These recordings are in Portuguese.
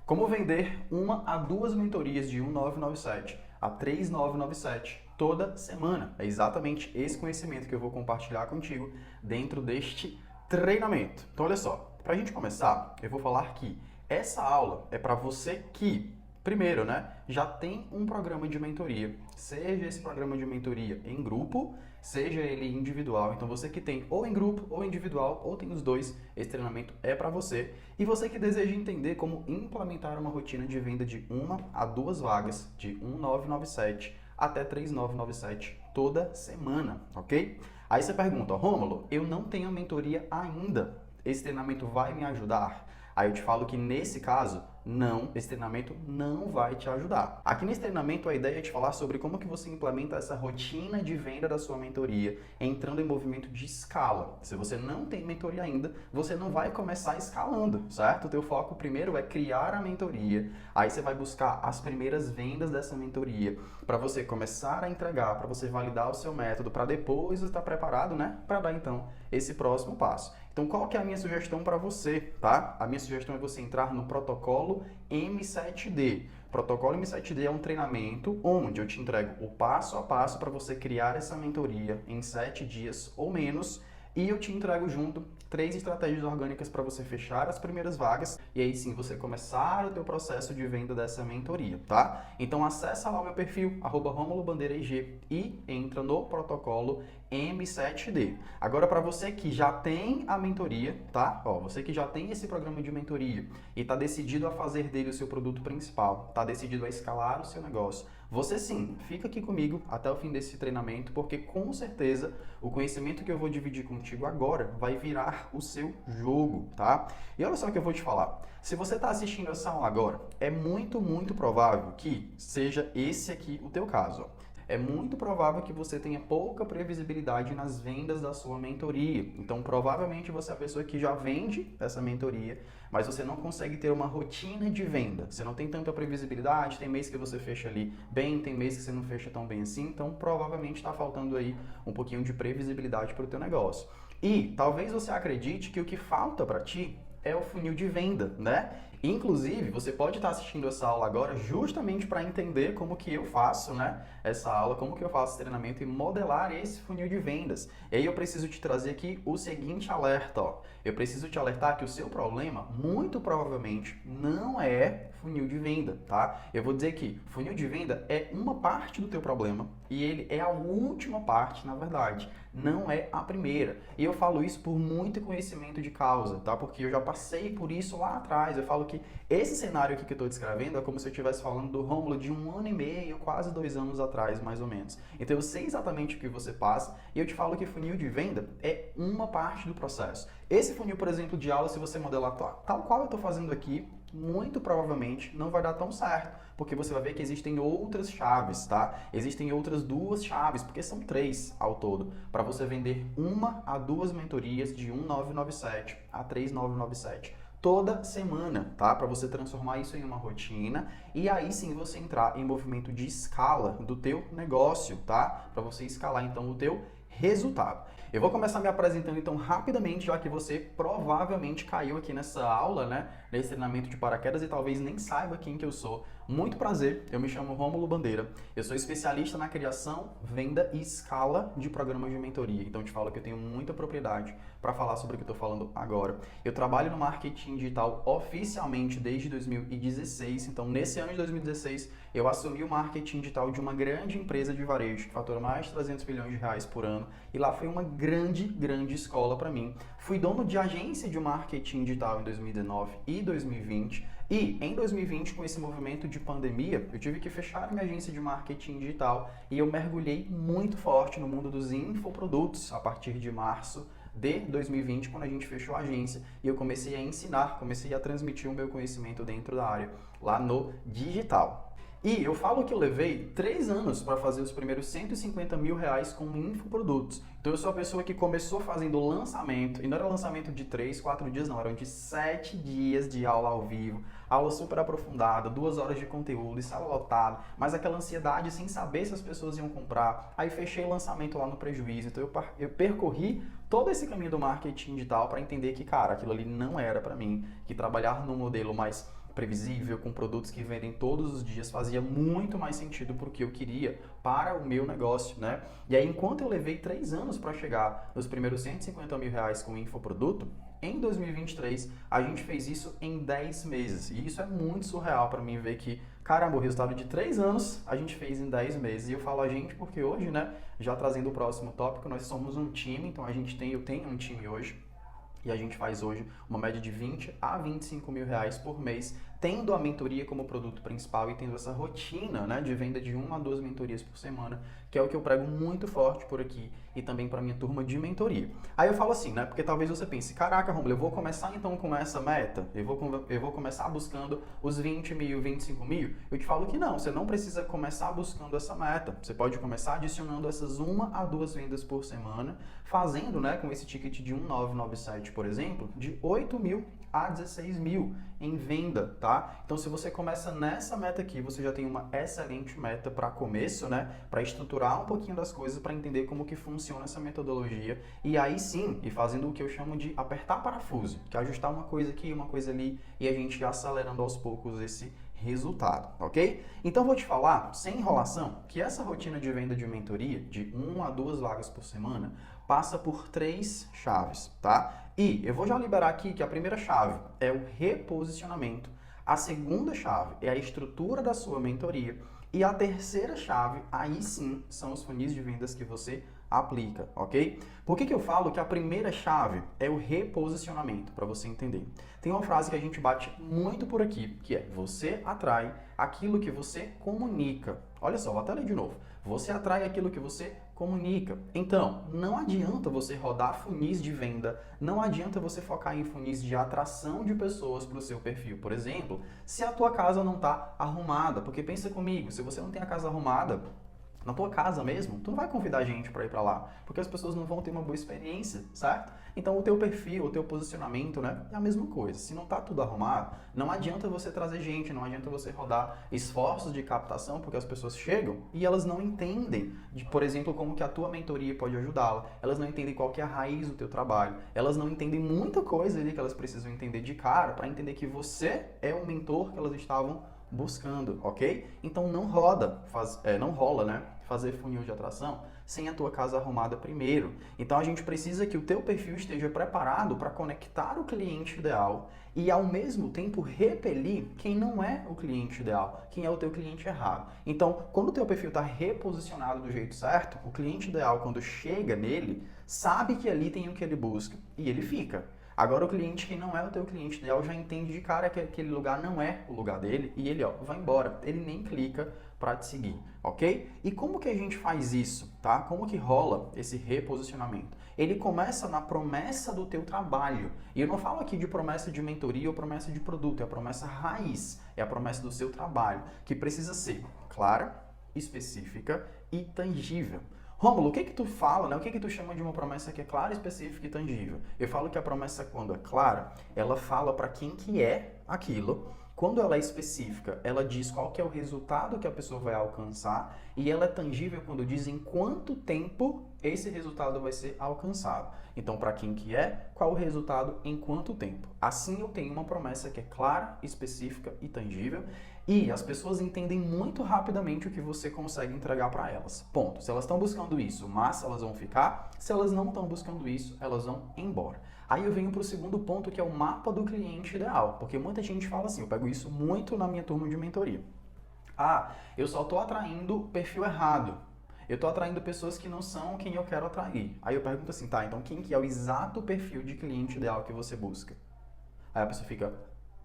Como vender 1 a 2 mentorias de 1.997 a 3.997 toda semana. É exatamente esse conhecimento que eu vou compartilhar contigo dentro deste treinamento. Então olha só, para a gente começar, eu vou falar que essa aula é para você que, primeiro, já tem um programa de mentoria, seja esse programa de mentoria em grupo, seja ele individual. Então você que tem ou em grupo ou individual, ou tem os dois, esse treinamento é para você. E você que deseja entender como implementar uma rotina de venda de 1 a 2 vagas, de 1.997 até 3.997 toda semana, ok? Aí você pergunta, Rômulo, eu não tenho mentoria ainda, esse treinamento vai me ajudar? Aí eu te falo que nesse caso, não, esse treinamento não vai te ajudar. Aqui nesse treinamento a ideia é te falar sobre como que você implementa essa rotina de venda da sua mentoria, entrando em movimento de escala. Se você não tem mentoria ainda, você não vai começar escalando, certo? O teu foco primeiro é criar a mentoria, aí você vai buscar as primeiras vendas dessa mentoria, para você começar a entregar, para você validar o seu método, para depois estar preparado, para dar então esse próximo passo. Então, qual que é a minha sugestão para você, tá? A minha sugestão é você entrar no protocolo M7D. Protocolo M7D é um treinamento onde eu te entrego o passo a passo para você criar essa mentoria em 7 dias ou menos, e eu te entrego junto 3 estratégias orgânicas para você fechar as primeiras vagas e aí sim você começar o teu processo de venda dessa mentoria, tá? Então acessa lá o meu perfil, @RômuloBandeiraIG, e entra no protocolo M7D. Agora, para você que já tem a mentoria, tá? Você que já tem esse programa de mentoria e está decidido a fazer dele o seu produto principal, está decidido a escalar o seu negócio, você sim, fica aqui comigo até o fim desse treinamento, porque com certeza o conhecimento que eu vou dividir contigo agora vai virar o seu jogo, tá? E olha só o que eu vou te falar. Se você está assistindo essa aula agora, é muito provável que seja esse aqui o teu caso. É muito provável que você tenha pouca previsibilidade nas vendas da sua mentoria. Então, provavelmente você é a pessoa que já vende essa mentoria, mas você não consegue ter uma rotina de venda. Você não tem tanta previsibilidade, tem mês que você fecha ali bem, tem mês que você não fecha tão bem assim, então provavelmente está faltando aí um pouquinho de previsibilidade para o teu negócio. E talvez você acredite que o que falta para ti é o funil de venda, Inclusive, você pode estar assistindo essa aula agora justamente para entender como que eu faço, essa aula, como que eu faço esse treinamento e modelar esse funil de vendas. E aí eu preciso te trazer aqui o seguinte alerta, Eu preciso te alertar que o seu problema, muito provavelmente, não é funil de venda, tá? Eu vou dizer que funil de venda é uma parte do teu problema e ele é a última parte, na verdade, não é a primeira. E eu falo isso por muito conhecimento de causa, tá? Porque eu já passei por isso lá atrás. Eu falo que esse cenário aqui que eu estou descrevendo é como se eu estivesse falando do Rômulo de 1 ano e meio, quase 2 anos atrás, mais ou menos. Então eu sei exatamente o que você passa e eu te falo que funil de venda é uma parte do processo. Esse funil, por exemplo, de aula, se você modelar tal qual eu estou fazendo aqui, muito provavelmente não vai dar tão certo, porque você vai ver que existem outras chaves, tá? Existem outras 2 chaves, porque são 3 ao todo, para você vender 1 a 2 mentorias de 1.997 a 3.997 toda semana, tá? Para você transformar isso em uma rotina e aí sim você entrar em movimento de escala do teu negócio, tá? Para você escalar então o teu resultado. Eu vou começar me apresentando então rapidamente, já que você provavelmente caiu aqui nessa aula, nesse treinamento de paraquedas e talvez nem saiba quem que eu sou. Muito prazer, eu me chamo Rômulo Bandeira, eu sou especialista na criação, venda e escala de programas de mentoria. Então eu te falo que eu tenho muita propriedade para falar sobre o que eu estou falando agora. Eu trabalho no marketing digital oficialmente desde 2016, então nesse ano de 2016 eu assumi o marketing digital de uma grande empresa de varejo que fatura mais de 300 milhões de reais por ano e lá foi uma grande escola para mim. Fui dono de agência de marketing digital em 2019 e 2020 e em 2020, com esse movimento de pandemia, eu tive que fechar minha agência de marketing digital e eu mergulhei muito forte no mundo dos infoprodutos a partir de março de 2020, quando a gente fechou a agência e eu comecei a ensinar, comecei a transmitir o meu conhecimento dentro da área, lá no digital. E eu falo que eu levei 3 anos para fazer os primeiros 150 mil reais com infoprodutos. Então eu sou a pessoa que começou fazendo lançamento, e não era lançamento de 3, 4 dias não, eram de 7 dias de aula ao vivo, aula super aprofundada, 2 horas de conteúdo, sala lotada, mas aquela ansiedade sem saber se as pessoas iam comprar. Aí fechei o lançamento lá no prejuízo, então eu percorri todo esse caminho do marketing digital para entender que, cara, aquilo ali não era para mim, que trabalhar num modelo mais previsível, com produtos que vendem todos os dias, fazia muito mais sentido para o que eu queria para o meu negócio, né? E aí, enquanto eu levei 3 anos para chegar nos primeiros 150 mil reais com o infoproduto, em 2023, a gente fez isso em 10 meses. E isso é muito surreal para mim ver que, caramba, o resultado de 3 anos a gente fez em 10 meses. E eu falo a gente porque hoje, né, já trazendo o próximo tópico, nós somos um time, então eu tenho um time hoje. E a gente faz hoje uma média de 20 a 25 mil reais por mês, tendo a mentoria como produto principal e tendo essa rotina, né, de venda de 1 a 2 mentorias por semana, que é o que eu prego muito forte por aqui e também para minha turma de mentoria. Aí eu falo assim, né, porque talvez você pense, caraca, Romulo, eu vou começar então com essa meta? Eu vou começar buscando os 20 mil, 25 mil? Eu te falo que não, você não precisa começar buscando essa meta. Você pode começar adicionando essas 1 a 2 vendas por semana, fazendo, né, com esse ticket de 1997, por exemplo, de 8 mil a 16 mil em venda, tá? Então, se você começa nessa meta aqui, você já tem uma excelente meta para começo, né? Para estruturar um pouquinho das coisas, para entender como que funciona essa metodologia e aí sim, ir fazendo o que eu chamo de apertar parafuso, que é ajustar uma coisa aqui, uma coisa ali e a gente ir acelerando aos poucos esse resultado, ok? Então, vou te falar, sem enrolação, que essa rotina de venda de mentoria, de 1 a 2 vagas por semana, passa por 3 chaves, tá? E eu vou já liberar aqui que a primeira chave é o reposicionamento, a segunda chave é a estrutura da sua mentoria e a terceira chave, aí sim, são os funis de vendas que você aplica, ok? Por que eu falo que a primeira chave é o reposicionamento, para você entender? Tem uma frase que a gente bate muito por aqui, que é: você atrai aquilo que você comunica. Olha só, vou até ler de novo. Você atrai aquilo que você comunica. Então, não adianta você rodar funis de venda, não adianta você focar em funis de atração de pessoas para o seu perfil. Por exemplo, se a tua casa não está arrumada, porque pensa comigo, se você não tem a casa arrumada, na tua casa mesmo, tu não vai convidar gente para ir para lá, porque as pessoas não vão ter uma boa experiência, certo? Então o teu perfil, o teu posicionamento, né, é a mesma coisa. Se não tá tudo arrumado, não adianta você trazer gente, não adianta você rodar esforços de captação, porque as pessoas chegam e elas não entendem, por exemplo, como que a tua mentoria pode ajudá-la. Elas não entendem qual que é a raiz do teu trabalho. Elas não entendem muita coisa ali que elas precisam entender de cara para entender que você é o mentor que elas estavam buscando, ok? Então não rola, né? Fazer funil de atração sem a tua casa arrumada primeiro. Então a gente precisa que o teu perfil esteja preparado para conectar o cliente ideal e ao mesmo tempo repelir quem não é o cliente ideal, quem é o teu cliente errado. Então, quando o teu perfil está reposicionado do jeito certo, o cliente ideal, quando chega nele, sabe que ali tem o que ele busca e ele fica. Agora o cliente que não é o teu cliente ideal já entende de cara que aquele lugar não é o lugar dele e ele vai embora, ele nem clica para te seguir, ok? E como que a gente faz isso, tá? Como que rola esse reposicionamento? Ele começa na promessa do teu trabalho. E eu não falo aqui de promessa de mentoria ou promessa de produto, é a promessa raiz, é a promessa do seu trabalho, que precisa ser clara, específica e tangível. Rômulo, o que tu fala, né? O que tu chama de uma promessa que é clara, específica e tangível? Eu falo que a promessa, quando é clara, ela fala para quem que é aquilo. Quando ela é específica, ela diz qual que é o resultado que a pessoa vai alcançar e ela é tangível quando diz em quanto tempo esse resultado vai ser alcançado. Então, para quem que é, qual o resultado em quanto tempo? Assim eu tenho uma promessa que é clara, específica e tangível e as pessoas entendem muito rapidamente o que você consegue entregar para elas. Ponto. Se elas estão buscando isso, massa, elas vão ficar. Se elas não estão buscando isso, elas vão embora. Aí eu venho para o segundo ponto, que é o mapa do cliente ideal, porque muita gente fala assim, eu pego isso muito na minha turma de mentoria. Ah, eu só estou atraindo o perfil errado. Eu estou atraindo pessoas que não são quem eu quero atrair. Aí eu pergunto assim, tá, então quem que é o exato perfil de cliente ideal que você busca? Aí a pessoa fica,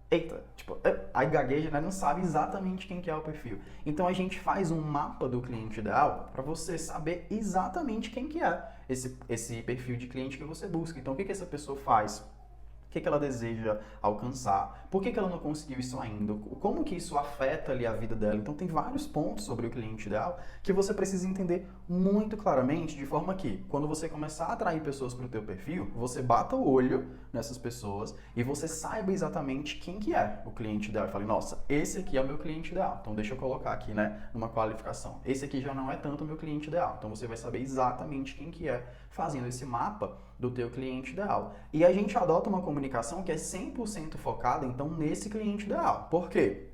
eita, tipo, aí gagueja, né? Não sabe exatamente quem que é o perfil. Então a gente faz um mapa do cliente ideal para você saber exatamente quem que é esse perfil de cliente que você busca. Então o que essa pessoa faz? O que ela deseja alcançar? Por que ela não conseguiu isso ainda? Como que isso afeta ali a vida dela? Então tem vários pontos sobre o cliente ideal que você precisa entender muito claramente, de forma que quando você começar a atrair pessoas para o teu perfil, você bata o olho nessas pessoas e você saiba exatamente quem que é o cliente ideal. E fale, nossa, esse aqui é o meu cliente ideal. Então deixa eu colocar aqui, né, numa qualificação. Esse aqui já não é tanto o meu cliente ideal. Então você vai saber exatamente quem que é fazendo esse mapa do teu cliente ideal. E a gente adota uma comunicação que é 100% focada, então, nesse cliente ideal. Por quê?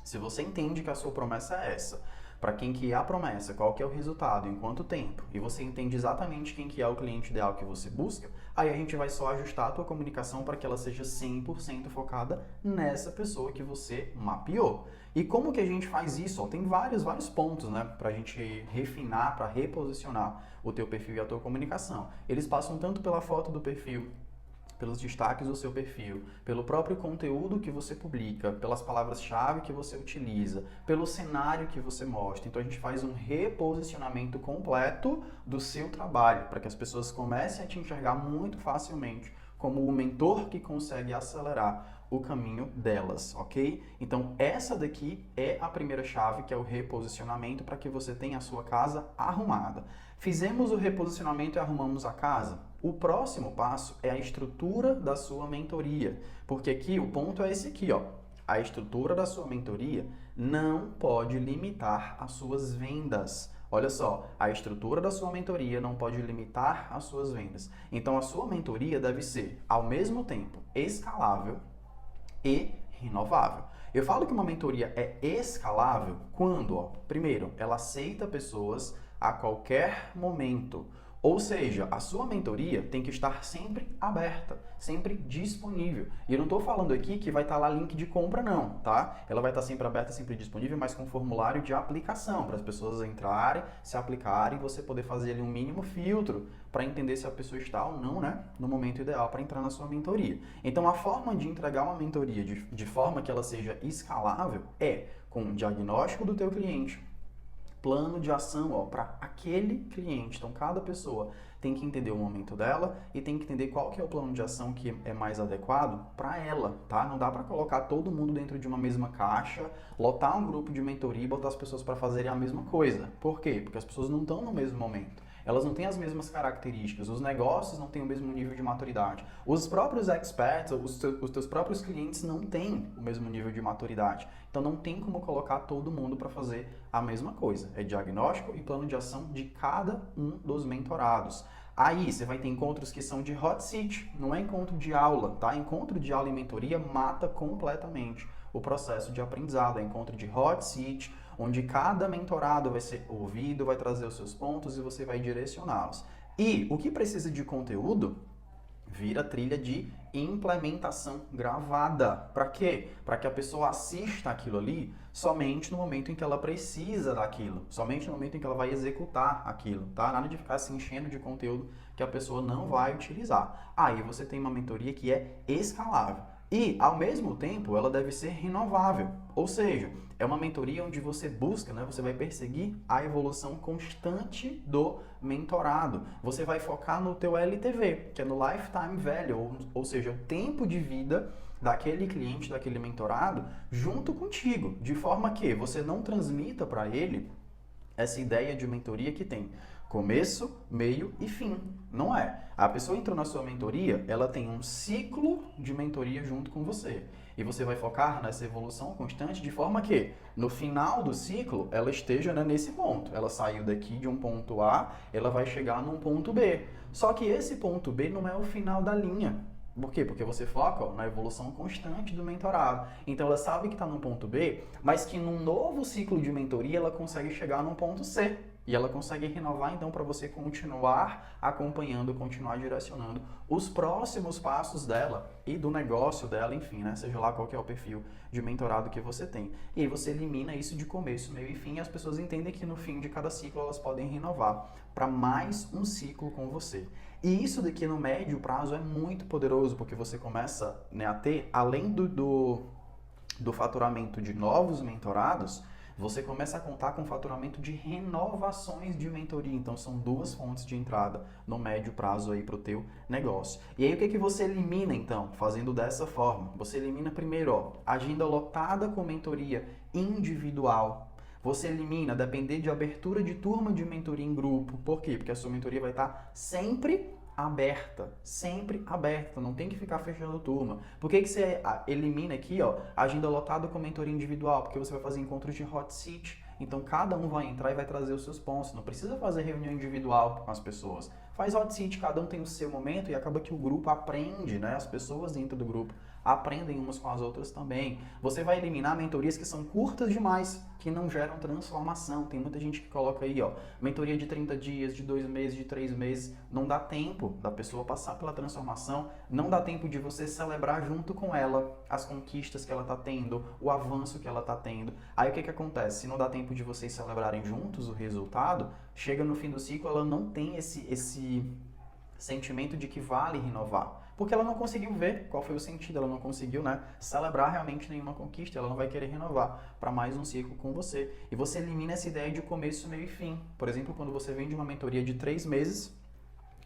Se você entende que a sua promessa é essa, para quem que é a promessa, qual que é o resultado, em quanto tempo, e você entende exatamente quem que é o cliente ideal que você busca, aí a gente vai só ajustar a tua comunicação para que ela seja 100% focada nessa pessoa que você mapeou. E como que a gente faz isso? Ó, tem vários pontos, né, para a gente refinar, para reposicionar o teu perfil e a tua comunicação. Eles passam tanto pela foto do perfil, pelos destaques do seu perfil, pelo próprio conteúdo que você publica, pelas palavras-chave que você utiliza, pelo cenário que você mostra. Então a gente faz um reposicionamento completo do seu trabalho, para que as pessoas comecem a te enxergar muito facilmente como o mentor que consegue acelerar o caminho delas, ok? Então essa daqui é a primeira chave, que é o reposicionamento, para que você tenha a sua casa arrumada. Fizemos o reposicionamento e arrumamos a casa. O próximo passo é a estrutura da sua mentoria, porque aqui o ponto é esse aqui, ó. A estrutura da sua mentoria não pode limitar as suas vendas. Olha só, a estrutura da sua mentoria não pode limitar as suas vendas. Então a sua mentoria deve ser, ao mesmo tempo, escalável e renovável. Eu falo que uma mentoria é escalável quando, ó, primeiro, ela aceita pessoas a qualquer momento. Ou seja, a sua mentoria tem que estar sempre aberta, sempre disponível. E eu não estou falando aqui que vai estar lá link de compra não, tá? Ela vai estar sempre aberta, sempre disponível, mas com formulário de aplicação, para as pessoas entrarem, se aplicarem e você poder fazer ali um mínimo filtro para entender se a pessoa está ou não, né, no momento ideal para entrar na sua mentoria. Então, a forma de entregar uma mentoria de forma que ela seja escalável é com o diagnóstico do teu cliente, plano de ação para aquele cliente. Então, cada pessoa tem que entender o momento dela e tem que entender qual que é o plano de ação que é mais adequado para ela, tá? Não dá para colocar todo mundo dentro de uma mesma caixa, lotar um grupo de mentoria e botar as pessoas para fazerem a mesma coisa. Por quê? Porque as pessoas não estão no mesmo momento. Elas não têm as mesmas características, os negócios não têm o mesmo nível de maturidade. Os próprios experts, os teus próprios clientes não têm o mesmo nível de maturidade. Então não tem como colocar todo mundo para fazer a mesma coisa. É diagnóstico e plano de ação de cada um dos mentorados. Aí você vai ter encontros que são de hot seat, não é encontro de aula, tá? Encontro de aula e mentoria mata completamente o processo de aprendizado. É encontro de hot seat, onde cada mentorado vai ser ouvido, vai trazer os seus pontos e você vai direcioná-los. E o que precisa de conteúdo vira trilha de implementação gravada. Para quê? Para que a pessoa assista aquilo ali somente no momento em que ela precisa daquilo, somente no momento em que ela vai executar aquilo, tá? Nada de ficar se enchendo de conteúdo que a pessoa não vai utilizar. Aí você tem uma mentoria que é escalável. E, ao mesmo tempo, ela deve ser renovável. Ou seja, é uma mentoria onde você busca, né, você vai perseguir a evolução constante do mentorado. Você vai focar no teu LTV, que é no Lifetime Value, ou seja, o tempo de vida daquele cliente, daquele mentorado, junto contigo. De forma que você não transmita para ele essa ideia de mentoria que tem começo, meio e fim. Não é. A pessoa entrou na sua mentoria, ela tem um ciclo de mentoria junto com você. E você vai focar nessa evolução constante de forma que, no final do ciclo, ela esteja, né, nesse ponto. Ela saiu daqui de um ponto A, ela vai chegar num ponto B. Só que esse ponto B não é o final da linha. Por quê? Porque você foca na evolução constante do mentorado. Então ela sabe que está no ponto B, mas que num novo ciclo de mentoria ela consegue chegar num ponto C. E ela consegue renovar, então, para você continuar acompanhando, continuar direcionando os próximos passos dela e do negócio dela, enfim, né? Seja lá qual que é o perfil de mentorado que você tem. E aí você elimina isso de começo, meio e fim, e as pessoas entendem que no fim de cada ciclo elas podem renovar para mais um ciclo com você. E isso daqui no médio prazo é muito poderoso, porque você começa, né, a ter, além do faturamento de novos mentorados, você começa a contar com faturamento de renovações de mentoria. Então, são duas fontes de entrada no médio prazo aí para o teu negócio. E aí, o que que você elimina, então? Fazendo dessa forma. Você elimina primeiro, ó, agenda lotada com mentoria individual. Você elimina depender de abertura de turma de mentoria em grupo. Por quê? Porque a sua mentoria vai estar sempre aberta, não tem que ficar fechando turma. Por que que você elimina aqui, ó, agenda lotada com mentoria individual? Porque você vai fazer encontros de hot seat, então cada um vai entrar e vai trazer os seus pontos, não precisa fazer reunião individual com as pessoas. Faz hot seat, cada um tem o seu momento e acaba que o grupo aprende, né? As pessoas dentro do grupo aprendem umas com as outras também. Você vai eliminar mentorias que são curtas demais, que não geram transformação. Tem muita gente que coloca aí, ó, mentoria de 30 dias, de 2 meses, de 3 meses. Não dá tempo da pessoa passar pela transformação, não dá tempo de você celebrar junto com ela as conquistas que ela está tendo, o avanço que ela está tendo. Aí o que acontece? Se não dá tempo de vocês celebrarem juntos o resultado, chega no fim do ciclo, ela não tem esse sentimento de que vale renovar. Porque ela não conseguiu ver qual foi o sentido, ela não conseguiu, né, celebrar realmente nenhuma conquista, ela não vai querer renovar para mais um ciclo com você. E você elimina essa ideia de começo, meio e fim. Por exemplo, quando você vende uma mentoria de 3 meses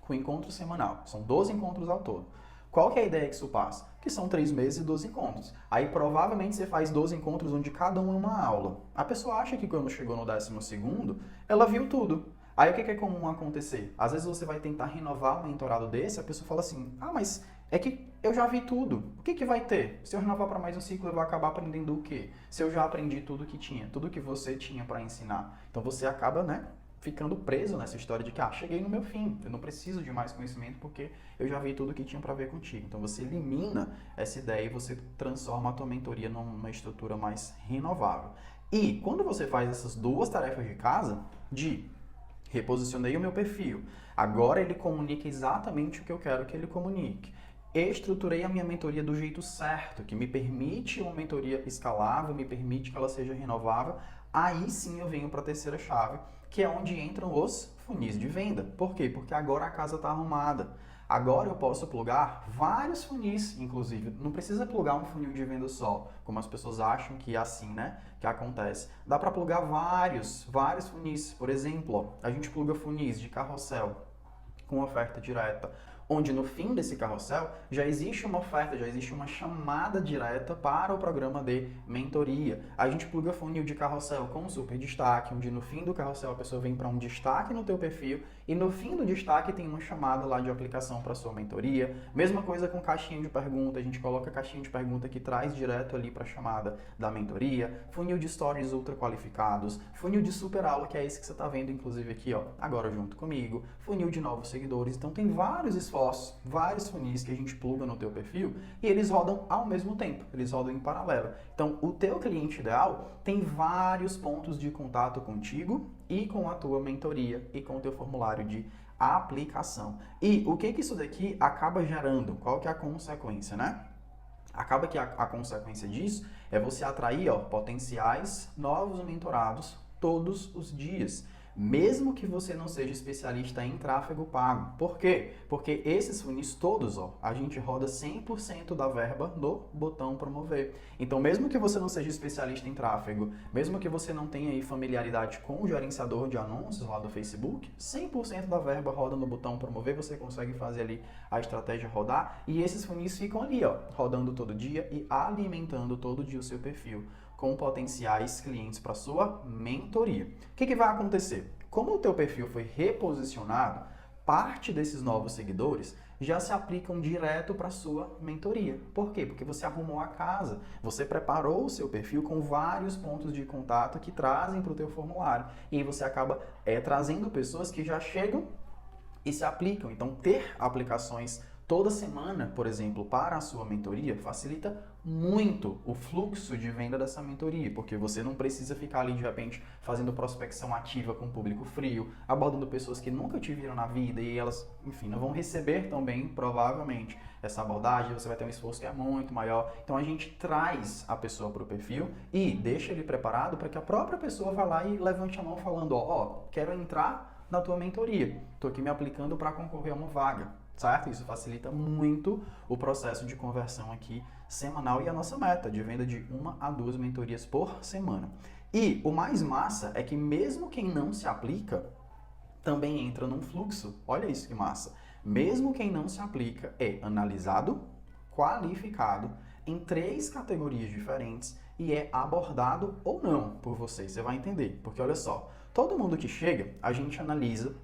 com encontro semanal, são 12 encontros ao todo. Qual que é a ideia que isso passa? Que são 3 meses e 12 encontros. Aí provavelmente você faz 12 encontros onde cada um é uma aula. A pessoa acha que quando chegou no 12º, ela viu tudo. Aí o que é comum acontecer? Às vezes você vai tentar renovar um mentorado desse, a pessoa fala assim, mas é que eu já vi tudo, o que vai ter? Se eu renovar para mais um ciclo, eu vou acabar aprendendo o quê? Se eu já aprendi tudo que tinha, tudo que você tinha para ensinar. Então você acaba, né, ficando preso nessa história de que, cheguei no meu fim, eu não preciso de mais conhecimento porque eu já vi tudo que tinha para ver contigo. Então você elimina essa ideia e você transforma a tua mentoria numa estrutura mais renovável. E quando você faz essas duas tarefas de casa, de reposicionei o meu perfil, agora ele comunica exatamente o que eu quero que ele comunique. Estruturei a minha mentoria do jeito certo, que me permite uma mentoria escalável, me permite que ela seja renovável. Aí sim eu venho para a terceira chave, que é onde entram os funis de venda. Por quê? Porque agora a casa está arrumada. Agora eu posso plugar vários funis, inclusive. Não precisa plugar um funil de venda só, como as pessoas acham que é assim, né? Que acontece. Dá para plugar vários funis. Por exemplo, a gente pluga funis de carrossel com oferta direta, onde no fim desse carrossel já existe uma oferta, já existe uma chamada direta para o programa de mentoria. A gente pluga funil de carrossel com um super destaque, onde no fim do carrossel a pessoa vem para um destaque no teu perfil e no fim do destaque tem uma chamada lá de aplicação para sua mentoria. Mesma coisa com caixinha de pergunta, a gente coloca a caixinha de pergunta que traz direto ali para a chamada da mentoria. Funil de stories ultra qualificados, funil de super aula, que é esse que você está vendo inclusive aqui, ó, agora junto comigo, funil de novos seguidores. Então tem vários esforços, vários funis que a gente pluga no teu perfil e eles rodam ao mesmo tempo, eles rodam em paralelo. Então o teu cliente ideal tem vários pontos de contato contigo e com a tua mentoria e com o teu formulário de aplicação. E o que isso daqui acaba gerando? Qual que é a consequência, né? Acaba que a consequência disso é você atrair, potenciais novos mentorados todos os dias. Mesmo que você não seja especialista em tráfego pago. Por quê? Porque esses funis todos, a gente roda 100% da verba no botão promover. Então, mesmo que você não seja especialista em tráfego, mesmo que você não tenha aí familiaridade com o gerenciador de anúncios lá do Facebook, 100% da verba roda no botão promover, você consegue fazer ali a estratégia rodar e esses funis ficam ali, rodando todo dia e alimentando todo dia o seu perfil com potenciais clientes para sua mentoria. O que vai acontecer? Como o teu perfil foi reposicionado, parte desses novos seguidores já se aplicam direto para sua mentoria. Por quê? Porque você arrumou a casa, você preparou o seu perfil com vários pontos de contato que trazem para o teu formulário. E aí você acaba trazendo pessoas que já chegam e se aplicam. Então, ter aplicações toda semana, por exemplo, para a sua mentoria, facilita muito o fluxo de venda dessa mentoria, porque você não precisa ficar ali de repente fazendo prospecção ativa com o público frio, abordando pessoas que nunca te viram na vida e elas, enfim, não vão receber tão bem, provavelmente, essa abordagem, você vai ter um esforço que é muito maior. Então a gente traz a pessoa para o perfil e deixa ele preparado para que a própria pessoa vá lá e levante a mão falando, quero entrar na tua mentoria, estou aqui me aplicando para concorrer a uma vaga. Certo? Isso facilita muito o processo de conversão aqui semanal e a nossa meta de venda de 1 a 2 mentorias por semana. E o mais massa é que mesmo quem não se aplica também entra num fluxo. Olha isso que massa. Mesmo quem não se aplica é analisado, qualificado em 3 categorias diferentes e é abordado ou não por vocês. Você vai entender. Porque olha só, todo mundo que chega, a gente analisa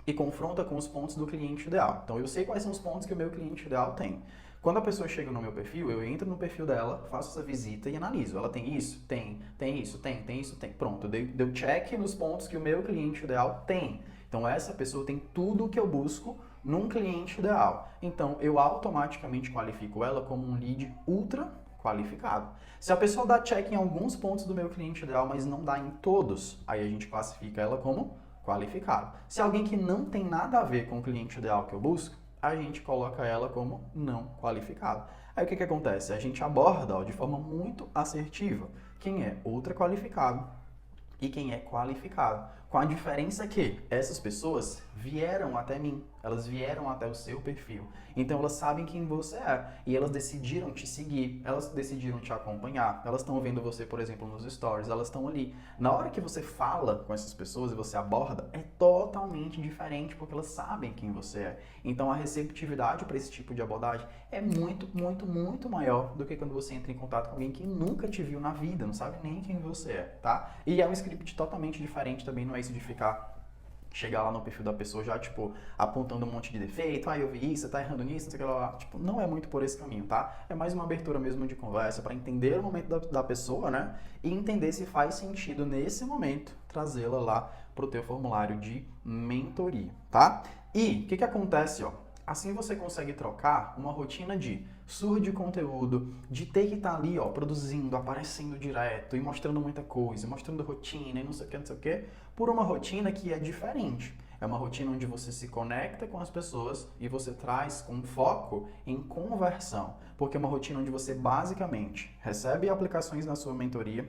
e confronta com os pontos do cliente ideal. Então eu sei quais são os pontos que o meu cliente ideal tem. Quando a pessoa chega no meu perfil, eu entro no perfil dela, faço essa visita e analiso. Ela tem isso? Tem isso? Tem isso? Tem. Pronto, deu check nos pontos que o meu cliente ideal tem. Então essa pessoa tem tudo o que eu busco num cliente ideal. Então eu automaticamente qualifico ela como um lead ultra qualificado. Se a pessoa dá check em alguns pontos do meu cliente ideal, mas não dá em todos, aí a gente classifica ela como qualificado. Se alguém que não tem nada a ver com o cliente ideal que eu busco, a gente coloca ela como não qualificado. Aí o que acontece? A gente aborda de forma muito assertiva quem é ultra qualificado e quem é qualificado. Com a diferença que essas pessoas vieram até mim, elas vieram até o seu perfil. Então elas sabem quem você é e elas decidiram te seguir, elas decidiram te acompanhar, elas estão vendo você, por exemplo, nos stories, elas estão ali. Na hora que você fala com essas pessoas e você aborda, é totalmente diferente porque elas sabem quem você é. Então a receptividade para esse tipo de abordagem é muito, muito, muito maior do que quando você entra em contato com alguém que nunca te viu na vida, não sabe nem quem você é, tá? E é um script totalmente diferente também, não é isso de chegar lá no perfil da pessoa já, tipo, apontando um monte de defeito, eu vi isso, você tá errando nisso, não sei o que lá. Tipo, não é muito por esse caminho, tá? É mais uma abertura mesmo de conversa para entender o momento da pessoa, né? E entender se faz sentido nesse momento trazê-la lá pro teu formulário de mentoria, tá? E o que acontece, ó? Assim você consegue trocar uma rotina de surra de conteúdo, de ter que estar ali, ó, produzindo, aparecendo direto e mostrando muita coisa, mostrando rotina e não sei o que, por uma rotina que é diferente. É uma rotina onde você se conecta com as pessoas e você traz um foco em conversão. Porque é uma rotina onde você basicamente recebe aplicações na sua mentoria,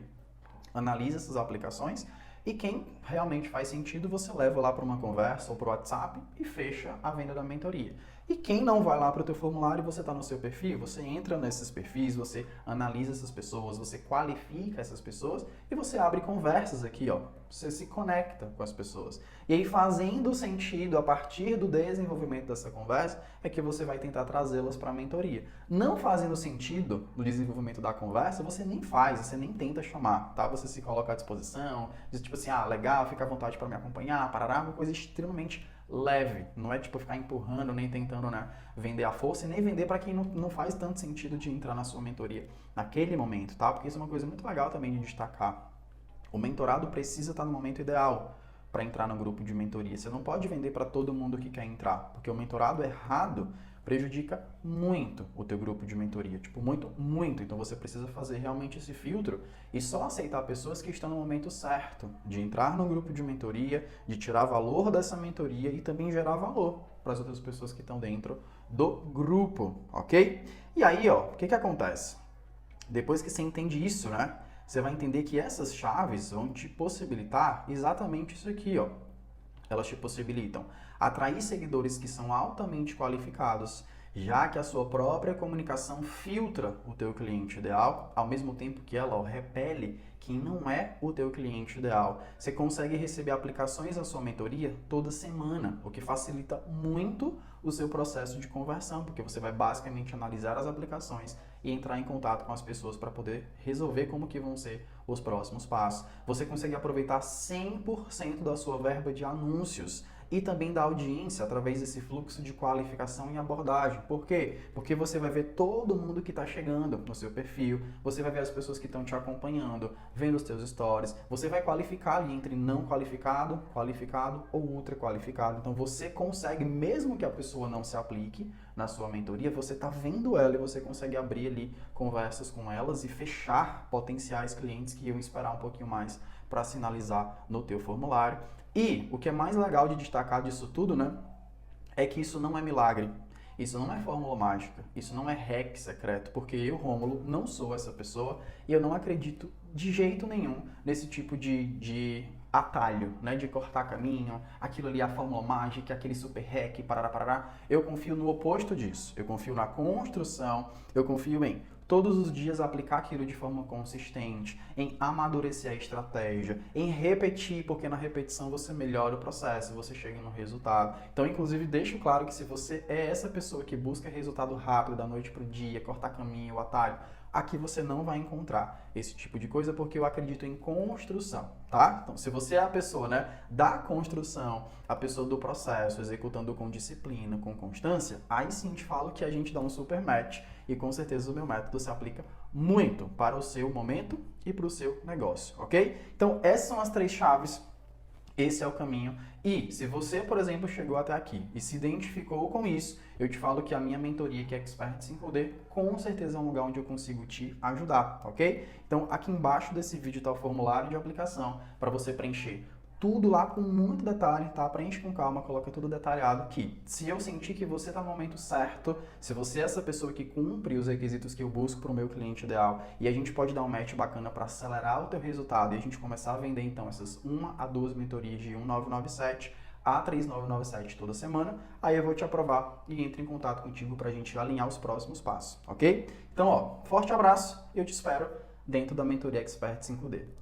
analisa essas aplicações e quem realmente faz sentido você leva lá para uma conversa ou para o WhatsApp e fecha a venda da mentoria. E quem não vai lá para o teu formulário, você está no seu perfil, você entra nesses perfis, você analisa essas pessoas, você qualifica essas pessoas e você abre conversas aqui, ó. Você se conecta com as pessoas. E aí, fazendo sentido a partir do desenvolvimento dessa conversa, é que você vai tentar trazê-las para a mentoria. Não fazendo sentido no desenvolvimento da conversa, você nem faz, você nem tenta chamar, tá? Você se coloca à disposição, diz tipo assim, legal, fica à vontade para me acompanhar, parará, uma coisa extremamente leve, não é tipo ficar empurrando, nem tentando, né, vender a força e nem vender para quem não faz tanto sentido de entrar na sua mentoria naquele momento, tá? Porque isso é uma coisa muito legal também de destacar. O mentorado precisa estar no momento ideal para entrar no grupo de mentoria. Você não pode vender para todo mundo que quer entrar, porque o mentorado errado prejudica muito o teu grupo de mentoria, tipo, muito, muito. Então você precisa fazer realmente esse filtro e só aceitar pessoas que estão no momento certo de entrar no grupo de mentoria, de tirar valor dessa mentoria e também gerar valor para as outras pessoas que estão dentro do grupo, ok? E aí, ó, o que acontece? Depois que você entende isso, né, você vai entender que essas chaves vão te possibilitar exatamente isso aqui, ó. Elas te possibilitam atrair seguidores que são altamente qualificados, já que a sua própria comunicação filtra o teu cliente ideal, ao mesmo tempo que ela repele quem não é o teu cliente ideal. Você consegue receber aplicações da sua mentoria toda semana, o que facilita muito o seu processo de conversão, porque você vai basicamente analisar as aplicações e entrar em contato com as pessoas para poder resolver como que vão ser os próximos passos. Você consegue aproveitar 100% da sua verba de anúncios e também da audiência através desse fluxo de qualificação e abordagem. Por quê? Porque você vai ver todo mundo que está chegando no seu perfil, você vai ver as pessoas que estão te acompanhando, vendo os teus stories, você vai qualificar ali entre não qualificado, qualificado ou ultra qualificado. Então você consegue, mesmo que a pessoa não se aplique na sua mentoria, você está vendo ela e você consegue abrir ali conversas com elas e fechar potenciais clientes que iam esperar um pouquinho mais para sinalizar no teu formulário. E o que é mais legal de destacar disso tudo, né, é que isso não é milagre, isso não é fórmula mágica, isso não é hack secreto, porque eu, Rômulo, não sou essa pessoa e eu não acredito de jeito nenhum nesse tipo de atalho, né, de cortar caminho, aquilo ali é a fórmula mágica, aquele super hack, parará. Eu confio no oposto disso, eu confio na construção, eu confio em todos os dias aplicar aquilo de forma consistente, em amadurecer a estratégia, em repetir, porque na repetição você melhora o processo, você chega no resultado. Então, inclusive, deixo claro que se você é essa pessoa que busca resultado rápido, da noite para o dia, cortar caminho, o atalho, aqui você não vai encontrar esse tipo de coisa, porque eu acredito em construção, tá? Então, se você é a pessoa, né, da construção, a pessoa do processo, executando com disciplina, com constância, aí sim te falo que a gente dá um super match e com certeza o meu método se aplica muito para o seu momento e para o seu negócio, ok? Então, essas são as 3 chaves. esse é o caminho. E se você, por exemplo, chegou até aqui e se identificou com isso, eu te falo que a minha mentoria, que é Expert 5D, com certeza é um lugar onde eu consigo te ajudar, ok? Então, aqui embaixo desse vídeo está o formulário de aplicação para você preencher tudo lá com muito detalhe, tá? Preenche com calma, coloca tudo detalhado aqui. Se eu sentir que você está no momento certo, se você é essa pessoa que cumpre os requisitos que eu busco para o meu cliente ideal, e a gente pode dar um match bacana para acelerar o teu resultado e a gente começar a vender então essas 1 a 2 mentorias de 1997 a 3997 toda semana, aí eu vou te aprovar e entro em contato contigo para a gente alinhar os próximos passos, ok? Então, ó, forte abraço e eu te espero dentro da mentoria Expert 5D.